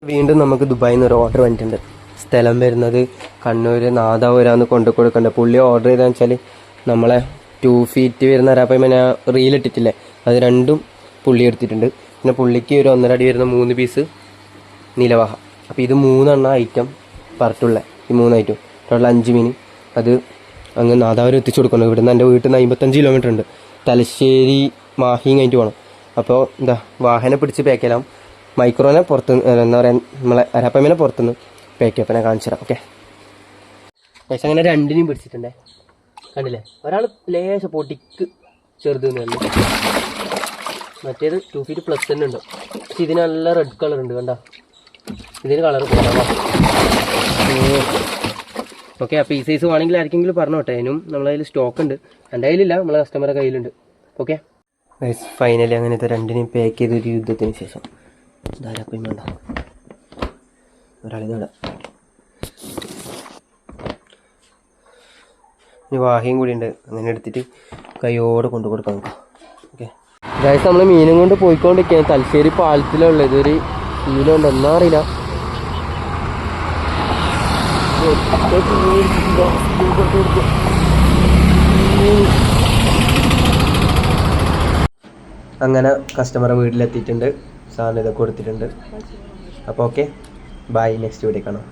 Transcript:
വീണ്ടും നമുക്ക് ദുബായിൽ നിന്ന് ഒരു ഓർഡർ വന്നിട്ടുണ്ട്. സ്ഥലം വരുന്നത് കണ്ണൂർ നാദാപുരാന്ന് കൊണ്ടു കൊടുക്കേണ്ടത്. പുള്ളി ഓർഡർ ചെയ്താന്ന് വെച്ചാൽ നമ്മളെ 2 feet വരുന്ന അരാപ്പയ്മ റീലിട്ടിട്ടില്ലേ, അത് രണ്ടും പുള്ളി എടുത്തിട്ടുണ്ട്. പിന്നെ പുള്ളിക്ക് ഒരു 1.5 അടി വരുന്ന 3 പീസ് നിലവാഹ. അപ്പോൾ ഇത് 3 ഐറ്റം പറഞ്ഞിട്ടുള്ള ഈ 3 ഐറ്റം ടോട്ടൽ 5 മീൻ. അത് അങ്ങ് നാദാപുരം എത്തിച്ചു കൊടുക്കണം. ഇവിടുന്ന് എൻ്റെ വീട്ടിൽ നിന്ന് 55 കിലോമീറ്റർ ഉണ്ട്. തലശ്ശേരി മാഹിയും കഴിഞ്ഞിട്ട് പോകണം. അപ്പോൾ എന്താ വാഹനം പിടിച്ച് പാക്കലാം. മൈക്രോനെ പുറത്തുനിന്ന് എന്താ പറയുക, നമ്മളെ അരാപ്പമ്മേനെ പുറത്തുനിന്ന് പാക്ക് അപ്പം ഞാൻ കാണിച്ചു തരാം. ഓക്കെ പക്ഷെ അങ്ങനെ രണ്ടിനെയും പിടിച്ചിട്ടുണ്ടേ, കണ്ടില്ലേ? ഒരാൾ ലേശ പൊടിക്ക് ചെറുത് തന്നെ, മറ്റേത് 2 feet പ്ലസ് തന്നെ ഉണ്ട്. പക്ഷെ ഇതിന് നല്ല റെഡ് കളർ ഉണ്ട്, കണ്ടോ? ഇതിന് കളർ കുറവാ. ഓക്കെ, അപ്പോൾ ഈ സൈസ് വേണമെങ്കിൽ ആർക്കെങ്കിലും പറഞ്ഞോട്ടെ. അതിനും നമ്മളെ കയ്യിൽ സ്റ്റോക്ക് ഉണ്ട്. എൻ്റെ കയ്യിലില്ല, നമ്മളെ കസ്റ്റമറുടെ കയ്യിലുണ്ട്. ഓക്കെ ഫൈനലി അങ്ങനത്തെ രണ്ടിനെയും പാക്ക് ചെയ്തൊരു യുദ്ധത്തിന് ശേഷം ധാരാപ്പം വേണ്ട ഒരാളിതോടെ ഇനി വാഹയും കൂടി ഉണ്ട്. അങ്ങനെ എടുത്തിട്ട് കൈയോടെ കൊണ്ടു കൊടുക്കാം നമുക്ക്. ഓക്കെ ഗൈസ്, നമ്മൾ മീനും കൊണ്ട് പോയിക്കൊണ്ടിരിക്കുകയാണ്. തലശ്ശേരി പാലത്തിലുള്ള ഇതൊരു ശീലമുണ്ട്, എന്നാ അറിയില്ല. അങ്ങനെ കസ്റ്റമറെ വീട്ടിലെത്തിയിട്ടുണ്ട്. സാധനം ഇതൊക്കെ കൊടുത്തിട്ടുണ്ട്. അപ്പോൾ ഓക്കെ ബൈ, നെക്സ്റ്റ് വീഡിയോ കാണാം.